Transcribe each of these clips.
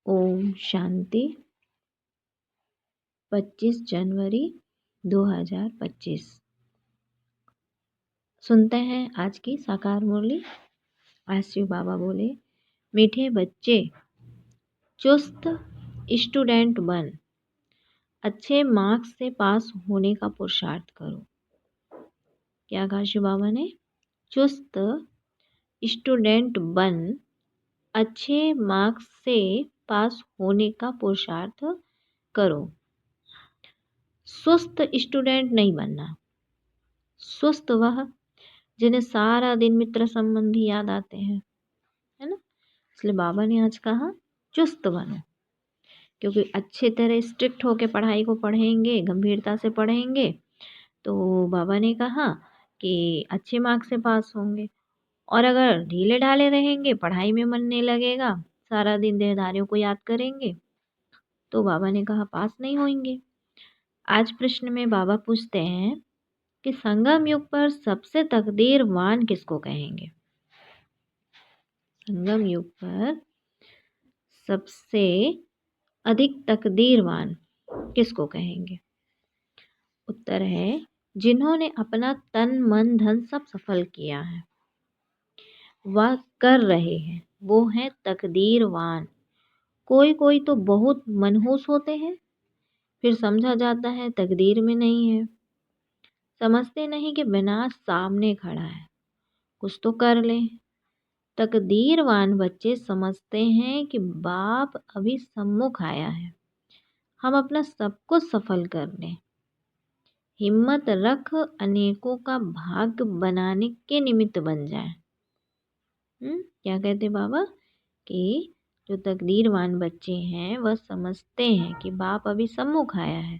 ओम शांति। 25 जनवरी 2025। सुनते हैं आज की साकार मुरली। आज शिव बाबा बोले, मीठे बच्चे चुस्त स्टूडेंट बन, अच्छे मार्क्स से पास होने का पुरुषार्थ करो। क्या कहा शिव बाबा ने? चुस्त स्टूडेंट बन, अच्छे मार्क्स से पास होने का पुरुषार्थ करो। सुस्त स्टूडेंट नहीं बनना। सुस्त वह जिन्हें सारा दिन मित्र संबंधी याद आते हैं, है ना। इसलिए बाबा ने आज कहा चुस्त बनो, क्योंकि अच्छे तरह स्ट्रिक्ट होके पढ़ाई को पढ़ेंगे, गंभीरता से पढ़ेंगे तो बाबा ने कहा कि अच्छे मार्क्स से पास होंगे। और अगर ढीले ढाले रहेंगे, पढ़ाई में मन नहीं लगेगा, सारा दिन देहधारियों को याद करेंगे, तो बाबा ने कहा पास नहीं होंगे। आज प्रश्न में बाबा पूछते हैं कि संगम युग पर सबसे तकदीरवान किसको कहेंगे? संगम युग पर सबसे अधिक तकदीरवान किसको कहेंगे? उत्तर है जिन्होंने अपना तन मन धन सब सफल किया है, वह कर रहे हैं, वो हैं तकदीरवान। कोई कोई तो बहुत मनहूस होते हैं, फिर समझा जाता है तकदीर में नहीं है। समझते नहीं कि विनाश सामने खड़ा है, कुछ तो कर लें। तकदीरवान बच्चे समझते हैं कि बाप अभी सम्मुख आया है, हम अपना सब कुछ सफल कर लें। हिम्मत रख, अनेकों का भाग्य बनाने के निमित्त बन जाए। क्या कहते बाबा कि जो तकदीरवान बच्चे हैं वह समझते हैं कि बाप अभी सम्मुख आया है,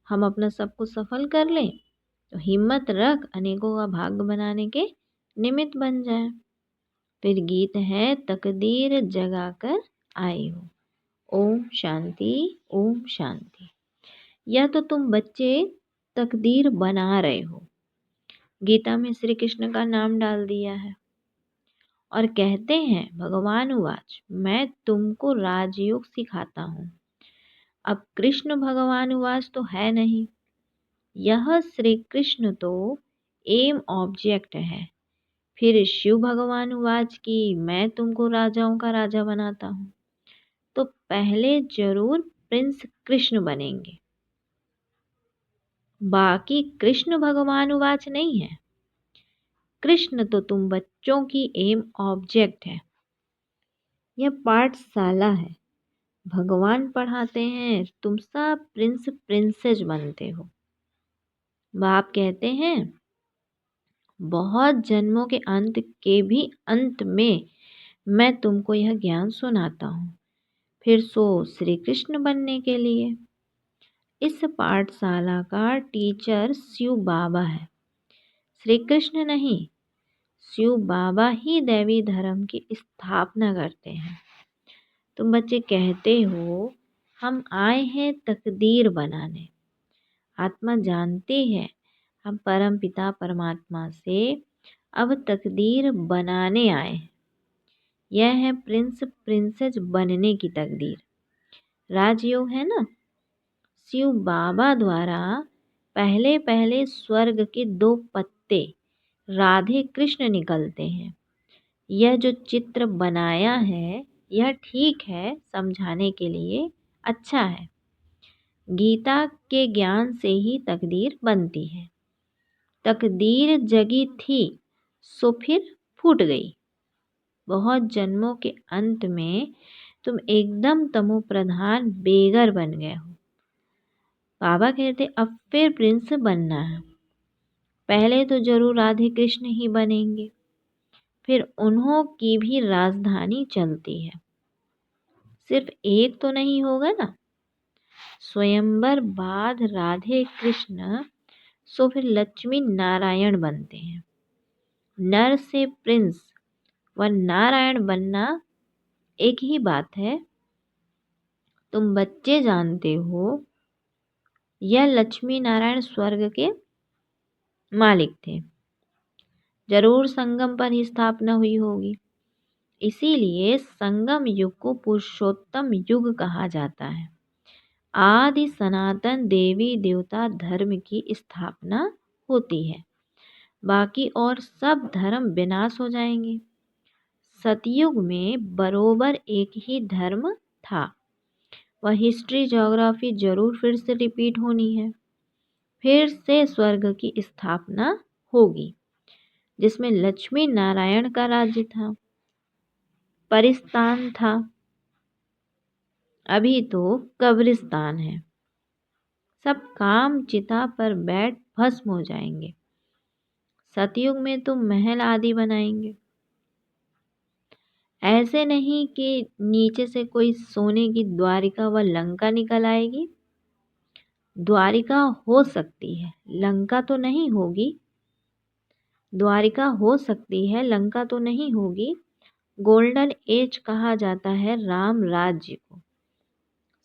हम अपना सब कुछ सफल कर लें तो हिम्मत रख, अनेकों का भाग्य बनाने के निमित्त बन जाए। फिर गीत है तकदीर जगाकर आई हो। ओम शांति, ओम शांति। या तो तुम बच्चे तकदीर बना रहे हो। गीता में श्री कृष्ण का नाम डाल दिया है और कहते हैं भगवान उवाच, मैं तुमको राजयोग सिखाता हूँ। अब कृष्ण भगवान उवाच तो है नहीं, यह श्री कृष्ण तो एम ऑब्जेक्ट है। फिर शिव भगवान उवाच की मैं तुमको राजाओं का राजा बनाता हूँ, तो पहले जरूर प्रिंस कृष्ण बनेंगे, बाकी कृष्ण भगवान उवाच नहीं है। कृष्ण तो तुम बच्चों की एम ऑब्जेक्ट है। यह पाठशाला है, भगवान पढ़ाते हैं, तुम सब प्रिंस प्रिंसेस बनते हो। बाप कहते हैं बहुत जन्मों के अंत के भी अंत में मैं तुमको यह ज्ञान सुनाता हूँ, फिर सो श्री कृष्ण बनने के लिए। इस पाठशाला का टीचर शिव बाबा है, श्री कृष्ण नहीं। शिव बाबा ही दैवी धर्म की स्थापना करते हैं। तुम बच्चे कहते हो हम आए हैं तकदीर बनाने। आत्मा जानती है हम परम पिता परमात्मा से अब तकदीर बनाने आए हैं। यह है प्रिंस प्रिंसेस बनने की तकदीर। राजयोग है ना। शिव बाबा द्वारा पहले पहले स्वर्ग के 2 पत्ते राधे कृष्ण निकलते हैं। यह जो चित्र बनाया है यह ठीक है, समझाने के लिए अच्छा है। गीता के ज्ञान से ही तकदीर बनती है। तकदीर जगी थी सो फिर फूट गई। बहुत जन्मों के अंत में तुम एकदम तमो प्रधान बेगर बन गए हो। बाबा कहते अब फिर प्रिंस बनना है। पहले तो जरूर राधे कृष्ण ही बनेंगे, फिर उन्हों की भी राजधानी चलती है। सिर्फ एक तो नहीं होगा ना। स्वयंवर बाद राधे कृष्ण सो फिर लक्ष्मी नारायण बनते हैं। नर से प्रिंस व नारायण बनना एक ही बात है। तुम बच्चे जानते हो यह लक्ष्मी नारायण स्वर्ग के मालिक थे। जरूर संगम पर ही स्थापना हुई होगी। इसीलिए संगम युग को पुरुषोत्तम युग कहा जाता है। आदि सनातन देवी देवता धर्म की स्थापना होती है, बाकी और सब धर्म विनाश हो जाएंगे। सतयुग में बरोबर एक ही धर्म था। वह हिस्ट्री ज्योग्राफी जरूर फिर से रिपीट होनी है। फिर से स्वर्ग की स्थापना होगी, जिसमें लक्ष्मी नारायण का राज्य था, परिस्तान था। अभी तो कब्रिस्तान है। सब काम चिता पर बैठ भस्म हो जाएंगे। सतयुग में तो महल आदि बनाएंगे। ऐसे नहीं कि नीचे से कोई सोने की द्वारिका व लंका निकल आएगी। द्वारिका हो सकती है, लंका तो नहीं होगी। द्वारिका हो सकती है, लंका तो नहीं होगी। गोल्डन एज कहा जाता है राम राज्य को।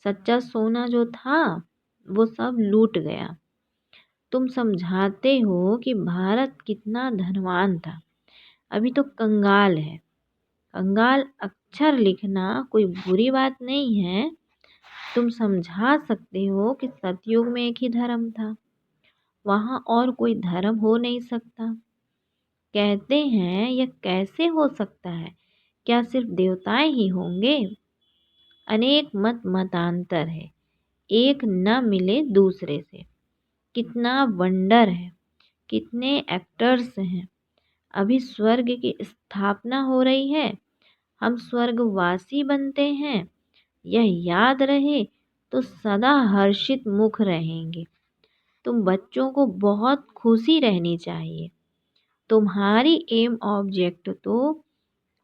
सच्चा सोना जो था वो सब लूट गया। तुम समझाते हो कि भारत कितना धनवान था, अभी तो कंगाल है। कंगाल अक्षर लिखना कोई बुरी बात नहीं है। तुम समझा सकते हो कि सतयुग में एक ही धर्म था, वहां और कोई धर्म हो नहीं सकता। कहते हैं यह कैसे हो सकता है? क्या सिर्फ देवताएं ही होंगे? अनेक मतांतर है, एक न मिले दूसरे से। कितना वंडर है, कितने एक्टर्स हैं। अभी स्वर्ग की स्थापना हो रही है, हम स्वर्गवासी बनते हैं। यह याद रहे तो सदा हर्षित मुख रहेंगे। तुम बच्चों को बहुत खुशी रहनी चाहिए। तुम्हारी एम ऑब्जेक्ट तो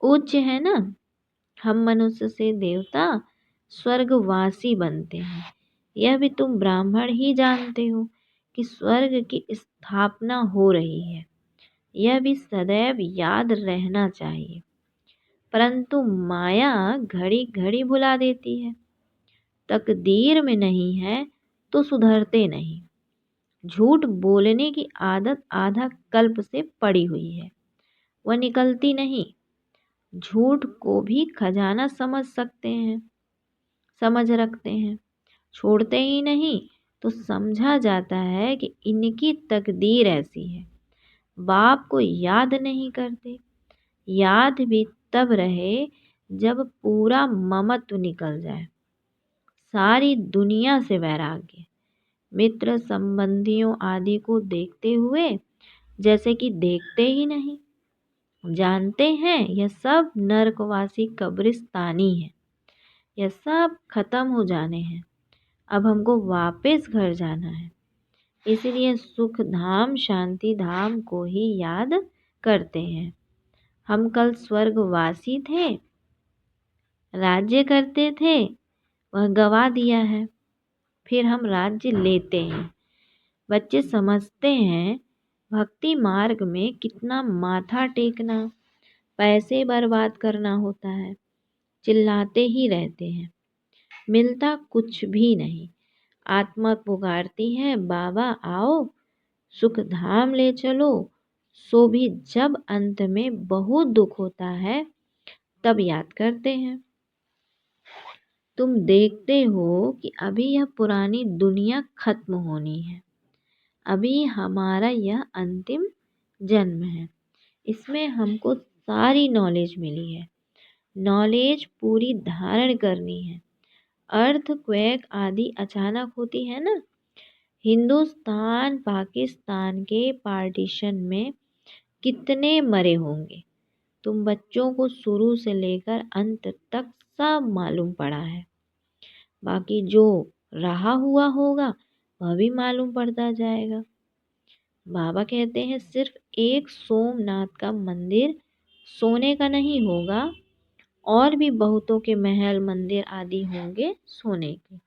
उच्च है ना। हम मनुष्य से देवता स्वर्गवासी बनते हैं। यह भी तुम ब्राह्मण ही जानते हो कि स्वर्ग की स्थापना हो रही है। यह भी सदैव याद रहना चाहिए। परंतु माया घड़ी घड़ी भुला देती है। तकदीर में नहीं है तो सुधरते नहीं। झूठ बोलने की आदत आधा कल्प से पड़ी हुई है, वह निकलती नहीं। झूठ को भी खजाना समझ सकते हैं, समझ रखते हैं, छोड़ते ही नहीं। तो समझा जाता है कि इनकी तकदीर ऐसी है। बाप को याद नहीं करते। याद भी तब रहे जब पूरा ममत्व निकल जाए, सारी दुनिया से वैराग्य। मित्र संबंधियों आदि को देखते हुए जैसे कि देखते ही नहीं। जानते हैं यह सब नरकवासी कब्रिस्तानी है। यह सब खत्म हो जाने हैं। अब हमको वापस घर जाना है। इसलिए सुख धाम शांति धाम को ही याद करते हैं। हम कल स्वर्गवासी थे, राज्य करते थे, वह गवा दिया है। फिर हम राज्य लेते हैं। बच्चे समझते हैं भक्ति मार्ग में कितना माथा टेकना, पैसे बर्बाद करना होता है। चिल्लाते ही रहते हैं, मिलता कुछ भी नहीं। आत्मा पुकारती है बाबा आओ सुख धाम ले चलो। सो भी जब अंत में बहुत दुख होता है तब याद करते हैं। तुम देखते हो कि अभी यह पुरानी दुनिया खत्म होनी है। अभी हमारा यह अंतिम जन्म है। इसमें हमको सारी नॉलेज मिली है। नॉलेज पूरी धारण करनी है। अर्थक्वेक आदि अचानक होती है ना। हिंदुस्तान पाकिस्तान के पार्टीशन में कितने मरे होंगे, तुम बच्चों को शुरू से लेकर अंत तक सब मालूम पड़ा है। बाकी जो रहा हुआ होगा वह भी मालूम पड़ता जाएगा। बाबा कहते हैं सिर्फ एक सोमनाथ का मंदिर सोने का नहीं होगा, और भी बहुतों के महल मंदिर आदि होंगे सोने के।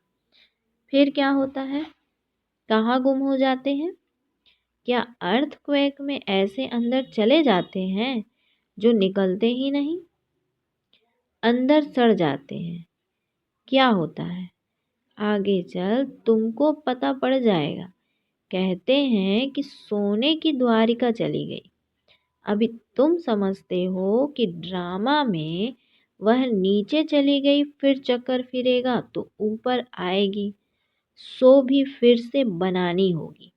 फिर क्या होता है? कहाँ गुम हो जाते हैं? क्या अर्थक्वेक में ऐसे अंदर चले जाते हैं जो निकलते ही नहीं, अंदर सड़ जाते हैं? क्या होता है आगे चल तुमको पता पड़ जाएगा। कहते हैं कि सोने की द्वारिका चली गई। अभी तुम समझते हो कि ड्रामा में वह नीचे चली गई, फिर चक्कर फिरेगा तो ऊपर आएगी, सो भी फिर से बनानी होगी।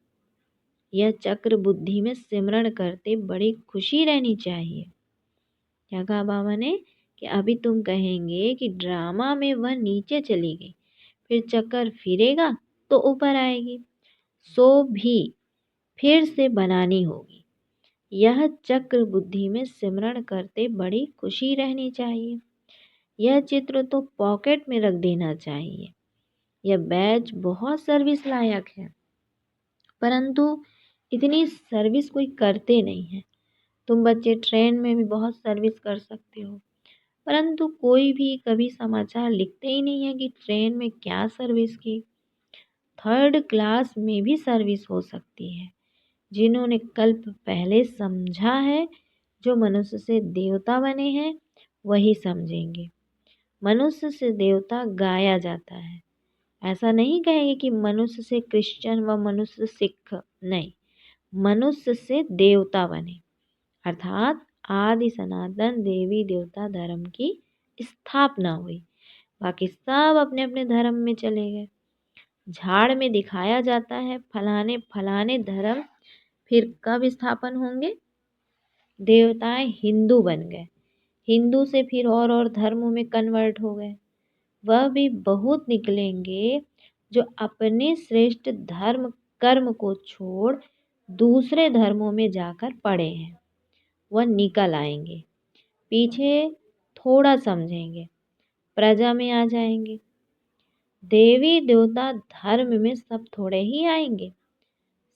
यह चक्र बुद्धि में सिमरण करते बड़ी खुशी रहनी चाहिए। क्या कहा बाबा ने कि अभी तुम कहेंगे कि ड्रामा में वह नीचे चली गई, फिर चक्कर फिरेगा तो ऊपर आएगी, सो भी फिर से बनानी होगी। यह चक्र बुद्धि में सिमरण करते बड़ी खुशी रहनी चाहिए। यह चित्र तो पॉकेट में रख देना चाहिए। यह बैच बहुत सर्विस लायक है, परंतु इतनी सर्विस कोई करते नहीं है। तुम बच्चे ट्रेन में भी बहुत सर्विस कर सकते हो, परंतु कोई भी कभी समाचार लिखते ही नहीं है कि ट्रेन में क्या सर्विस की। थर्ड क्लास में भी सर्विस हो सकती है। जिन्होंने कल्प पहले समझा है, जो मनुष्य से देवता बने हैं, वही समझेंगे। मनुष्य से देवता गाया जाता है। ऐसा नहीं कहेंगे कि मनुष्य से क्रिश्चियन व मनुष्य से सिख, नहीं, मनुष्य से देवता बने, अर्थात आदि सनातन देवी देवता धर्म की स्थापना हुई। बाकी सब अपने अपने धर्म में चले गए। झाड़ में दिखाया जाता है फलाने फलाने धर्म, फिर कब स्थापन होंगे? देवताएं हिंदू बन गए, हिंदू से फिर और धर्मों में कन्वर्ट हो गए। वह भी बहुत निकलेंगे जो अपने श्रेष्ठ धर्म कर्म को छोड़ दूसरे धर्मों में जाकर पड़े हैं। वह निकल आएंगे, पीछे थोड़ा समझेंगे, प्रजा में आ जाएंगे। देवी देवता धर्म में सब थोड़े ही आएंगे,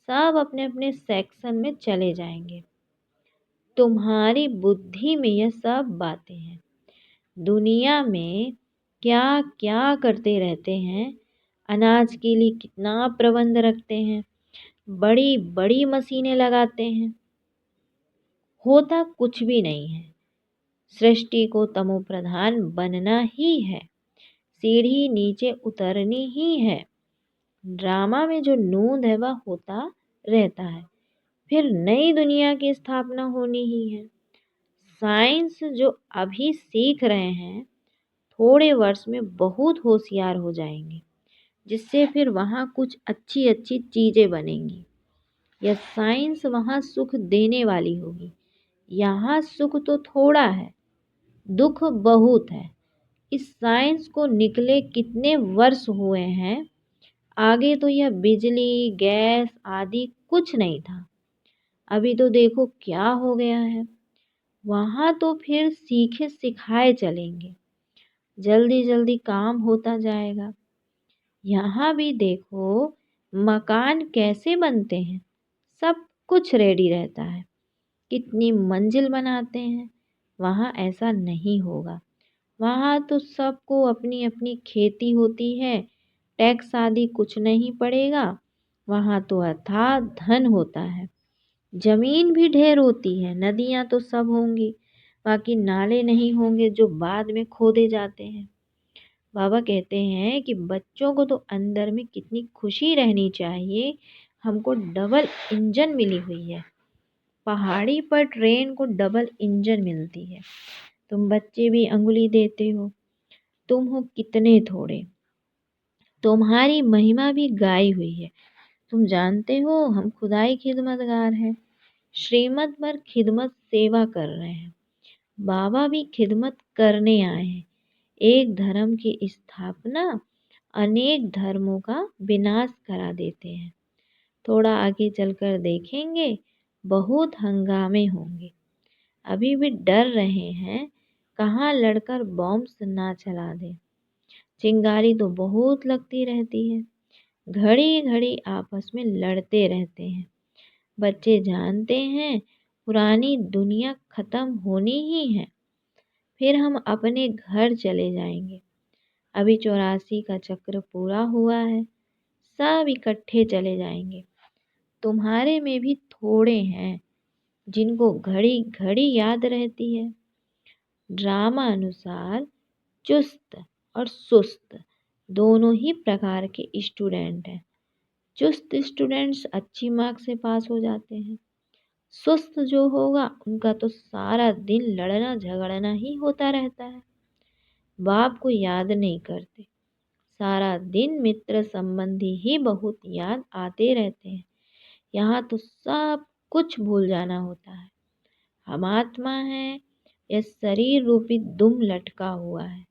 सब अपने अपने सेक्शन में चले जाएंगे। तुम्हारी बुद्धि में यह सब बातें हैं। दुनिया में क्या क्या करते रहते हैं, अनाज के लिए कितना प्रबंध रखते हैं, बड़ी बड़ी मशीनें लगाते हैं, होता कुछ भी नहीं है। सृष्टि को तमो प्रधान बनना ही है, सीढ़ी नीचे उतरनी ही है। ड्रामा में जो नूंद है वह होता रहता है, फिर नई दुनिया की स्थापना होनी ही है। साइंस जो अभी सीख रहे हैं, थोड़े वर्ष में बहुत होशियार हो जाएंगे, जिससे फिर वहाँ कुछ अच्छी अच्छी चीज़ें बनेंगी। यह साइंस वहाँ सुख देने वाली होगी। यहाँ सुख तो थोड़ा है, दुख बहुत है। इस साइंस को निकले कितने वर्ष हुए हैं। आगे तो यह बिजली गैस आदि कुछ नहीं था, अभी तो देखो क्या हो गया है। वहाँ तो फिर सीखे सिखाए चलेंगे, जल्दी जल्दी काम होता जाएगा। यहाँ भी देखो मकान कैसे बनते हैं, सब कुछ रेडी रहता है। कितनी मंजिल बनाते हैं, वहाँ ऐसा नहीं होगा। वहाँ तो सबको अपनी अपनी खेती होती है, टैक्स आदि कुछ नहीं पड़ेगा। वहाँ तो अथाह धन होता है, जमीन भी ढेर होती है, नदियाँ तो सब होंगी, बाकी नाले नहीं होंगे जो बाद में खोदे जाते हैं। बाबा कहते हैं कि बच्चों को तो अंदर में कितनी खुशी रहनी चाहिए। हमको डबल इंजन मिली हुई है, पहाड़ी पर ट्रेन को डबल इंजन मिलती है। तुम बच्चे भी अंगुली देते हो, तुम हो कितने थोड़े, तुम्हारी महिमा भी गाई हुई है। तुम जानते हो हम खुदाई खिदमतगार हैं, श्रीमत पर खिदमत सेवा कर रहे हैं। बाबा भी खिदमत करने आए हैं। एक धर्म की स्थापना अनेक धर्मों का विनाश करा देते हैं। थोड़ा आगे चलकर देखेंगे बहुत हंगामे होंगे। अभी भी डर रहे हैं कहाँ लड़कर बॉम्ब ना चला दे। चिंगारी तो बहुत लगती रहती है, घड़ी घड़ी आपस में लड़ते रहते हैं। बच्चे जानते हैं पुरानी दुनिया खत्म होनी ही है, फिर हम अपने घर चले जाएंगे। अभी 84 का चक्र पूरा हुआ है, सब इकट्ठे चले जाएंगे। तुम्हारे में भी थोड़े हैं जिनको घड़ी घड़ी याद रहती है। ड्रामा अनुसार चुस्त और सुस्त दोनों ही प्रकार के स्टूडेंट हैं। चुस्त स्टूडेंट्स अच्छी मार्क्स से पास हो जाते हैं। सुस्त जो होगा उनका तो सारा दिन लड़ना झगड़ना ही होता रहता है। बाप को याद नहीं करते। सारा दिन मित्र संबंधी ही बहुत याद आते रहते हैं। यहाँ तो सब कुछ भूल जाना होता है। हम आत्मा हैं, यह शरीर रूपी दुम लटका हुआ है।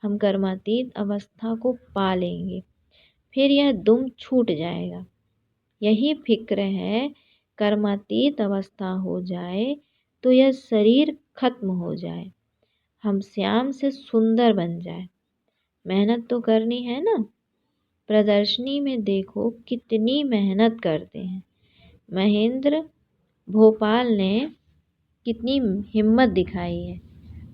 हम कर्मातीत अवस्था को पा लेंगे, फिर यह दुम छूट जाएगा। यही फिक्र है, कर्मातीत अवस्था हो जाए तो यह शरीर खत्म हो जाए, हम श्याम से सुंदर बन जाए। मेहनत तो करनी है ना। प्रदर्शनी में देखो कितनी मेहनत करते हैं। महेंद्र भोपाल ने कितनी हिम्मत दिखाई है।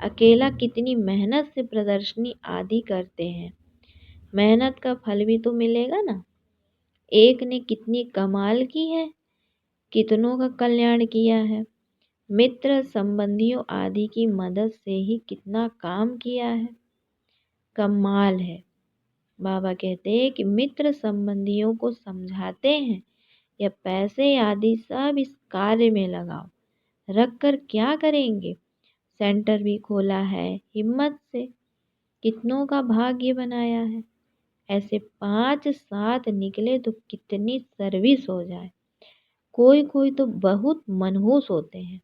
अकेला कितनी मेहनत से प्रदर्शनी आदि करते हैं। मेहनत का फल भी तो मिलेगा ना। एक ने कितनी कमाल की है, कितनों का कल्याण किया है। मित्र संबंधियों आदि की मदद से ही कितना काम किया है। कमाल है। बाबा कहते हैं कि मित्र संबंधियों को समझाते हैं, या पैसे आदि सब इस कार्य में लगाओ। रख कर क्या करेंगे। सेंटर भी खोला है हिम्मत से, कितनों का भाग्य बनाया है। ऐसे 5-7 निकले तो कितनी सर्विस हो जाए। कोई कोई तो बहुत मनहूस होते हैं,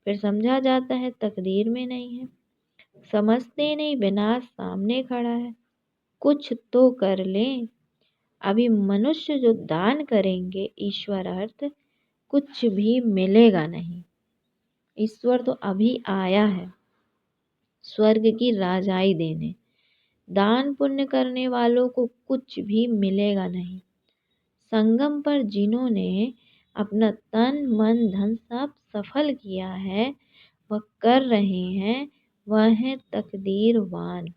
फिर समझा जाता है तकदीर में नहीं है। समझते नहीं, विनाश सामने खड़ा है। कुछ तो कर लें। अभी मनुष्य जो दान करेंगे ईश्वर अर्थ, कुछ भी मिलेगा नहीं। ईश्वर तो अभी आया है स्वर्ग की राजाई देने। दान पुण्य करने वालों को कुछ भी मिलेगा नहीं। संगम पर जिन्होंने अपना तन मन धन सब सफल किया है, वह कर रहे हैं, वह है तकदीरवान।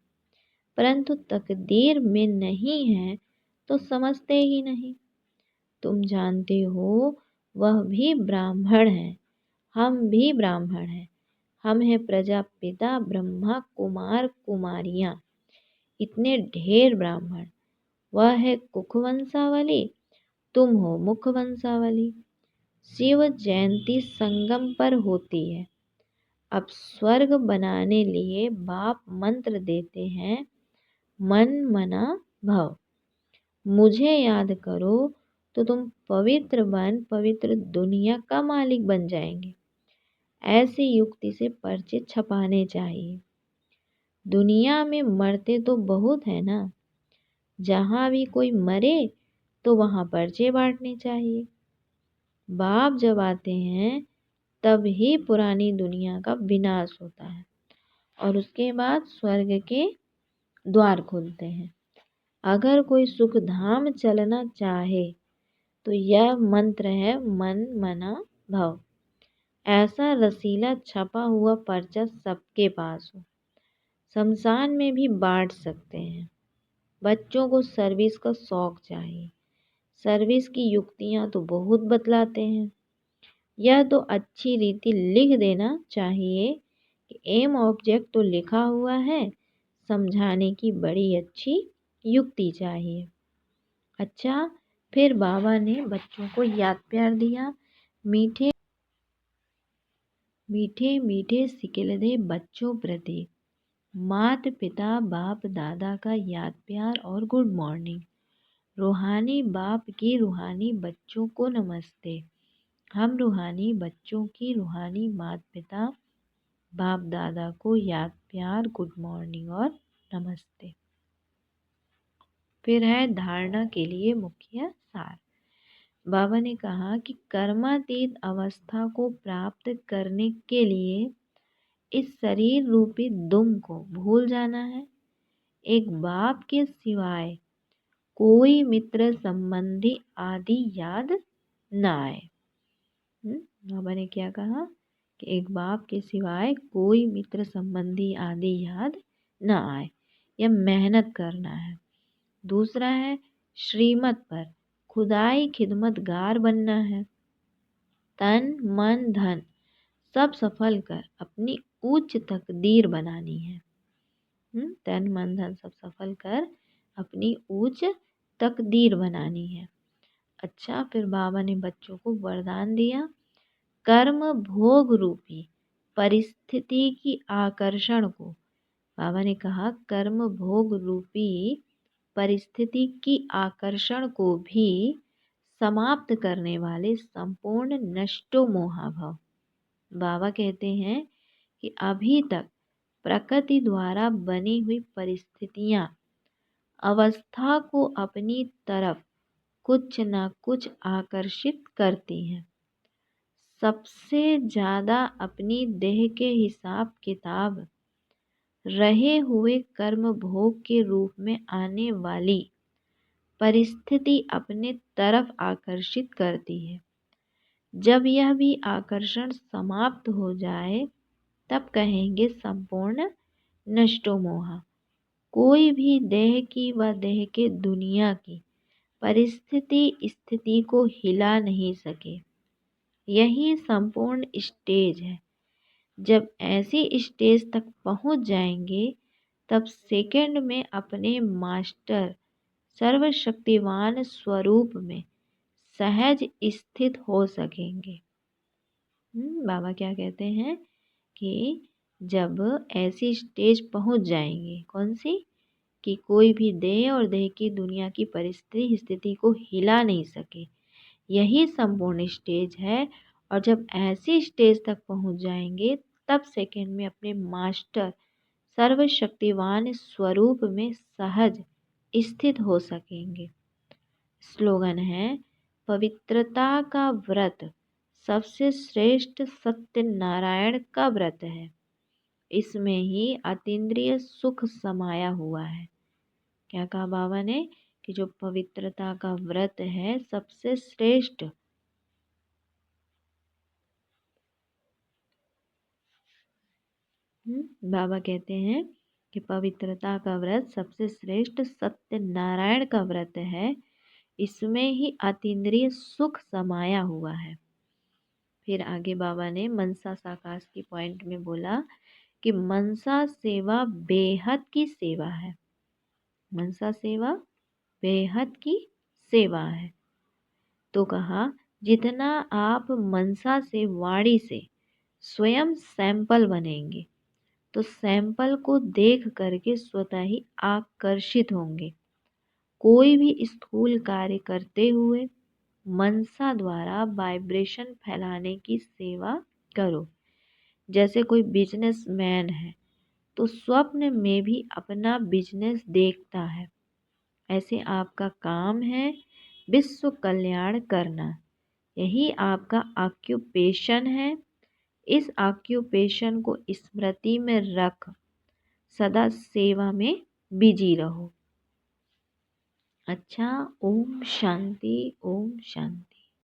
परंतु तकदीर में नहीं है तो समझते ही नहीं। तुम जानते हो वह भी ब्राह्मण है, हम भी ब्राह्मण हैं। हम हैं प्रजापिता ब्रह्मा कुमार कुमारियाँ, इतने ढेर ब्राह्मण। वह है कुख वंशावली, तुम हो मुख वंशावली। शिव जयंती संगम पर होती है। अब स्वर्ग बनाने लिए बाप मंत्र देते हैं, मन मना भव। मुझे याद करो तो तुम पवित्र बन पवित्र दुनिया का मालिक बन जाएंगे। ऐसी युक्ति से पर्चे छपाने चाहिए। दुनिया में मरते तो बहुत है ना, जहाँ भी कोई मरे तो वहाँ पर्चे बांटने चाहिए। बाप जब आते हैं तब ही पुरानी दुनिया का विनाश होता है और उसके बाद स्वर्ग के द्वार खुलते हैं। अगर कोई सुख धाम चलना चाहे तो यह मंत्र है, मन मना भव। ऐसा रसीला छपा हुआ पर्चा सबके पास हो। शमशान में भी बांट सकते हैं। बच्चों को सर्विस का शौक चाहिए। सर्विस की युक्तियाँ तो बहुत बतलाते हैं। यह तो अच्छी रीति लिख देना चाहिए कि एम ऑब्जेक्ट तो लिखा हुआ है, समझाने की बड़ी अच्छी युक्ति चाहिए। अच्छा, फिर बाबा ने बच्चों को याद प्यार दिया। मीठे मीठे मीठे सिकिलदे बच्चों प्रति माता पिता बाप दादा का याद प्यार और गुड मॉर्निंग। रूहानी बाप की रूहानी बच्चों को नमस्ते। हम रूहानी बच्चों की रूहानी माता पिता बाप दादा को याद प्यार गुड मॉर्निंग और नमस्ते। फिर है धारणा के लिए मुख्य सार। बाबा ने कहा कि कर्मातीत अवस्था को प्राप्त करने के लिए इस शरीर रूपी दुम को भूल जाना है। एक बाप के सिवाय कोई मित्र संबंधी आदि याद न आए। बाबा ने क्या कहा कि एक बाप के सिवाय कोई मित्र संबंधी आदि याद न आए, यह मेहनत करना है। दूसरा है श्रीमत पर खुदाई खिदमतगार बनना है। तन मन धन सब सफल कर अपनी उच्च तकदीर बनानी है। तन मन धन सब सफल कर अपनी उच्च तकदीर बनानी है। अच्छा, फिर बाबा ने बच्चों को वरदान दिया, कर्म भोग रूपी परिस्थिति की आकर्षण को बाबा ने कहा कर्म भोग रूपी परिस्थिति की आकर्षण को भी समाप्त करने वाले संपूर्ण नष्टो मोहाभाव। बाबा कहते हैं कि अभी तक प्रकृति द्वारा बनी हुई परिस्थितियां अवस्था को अपनी तरफ कुछ न कुछ आकर्षित करती हैं। सबसे ज्यादा अपनी देह के हिसाब किताब रहे हुए कर्म भोग के रूप में आने वाली परिस्थिति अपने तरफ आकर्षित करती है। जब यह भी आकर्षण समाप्त हो जाए तब कहेंगे संपूर्ण नष्टो मोहा। कोई भी देह की व देह के दुनिया की परिस्थिति स्थिति को हिला नहीं सके। यही संपूर्ण स्टेज है। जब ऐसी स्टेज तक पहुंच जाएंगे तब सेकंड में अपने मास्टर सर्वशक्तिवान स्वरूप में सहज स्थित हो सकेंगे। बाबा क्या कहते हैं कि जब ऐसी स्टेज पहुंच जाएंगे, कौन सी, कि कोई भी देह और देह की दुनिया की परिस्थिति स्थिति को हिला नहीं सके, यही संपूर्ण स्टेज है। और जब ऐसी स्टेज तक पहुंच जाएंगे तब सेकंड में अपने मास्टर सर्वशक्तिवान स्वरूप में सहज स्थित हो सकेंगे। स्लोगन है, पवित्रता का व्रत सबसे श्रेष्ठ सत्यनारायण का व्रत है। इसमें ही अतीन्द्रिय सुख समाया हुआ है। क्या कहा बाबा ने कि जो पवित्रता का व्रत है सबसे श्रेष्ठ, बाबा कहते हैं कि पवित्रता का व्रत सबसे श्रेष्ठ सत्यनारायण का व्रत है। इसमें ही अतीन्द्रिय सुख समाया हुआ है। फिर आगे बाबा ने मनसा साकाश की पॉइंट में बोला कि मनसा सेवा बेहद की सेवा है। मनसा सेवा बेहद की सेवा है। तो कहा जितना आप मनसा से वाणी से स्वयं सैंपल बनेंगे तो सैंपल को देख करके स्वतः ही आकर्षित होंगे। कोई भी स्थूल कार्य करते हुए मनसा द्वारा वाइब्रेशन फैलाने की सेवा करो। जैसे कोई बिजनेसमैन है तो स्वप्न में भी अपना बिजनेस देखता है, ऐसे आपका काम है विश्व कल्याण करना। यही आपका ऑक्यूपेशन है। इस ऑक्यूपेशन को स्मृति में रख सदा सेवा में बिजी रहो। अच्छा, ओम शांति, ओम शांति।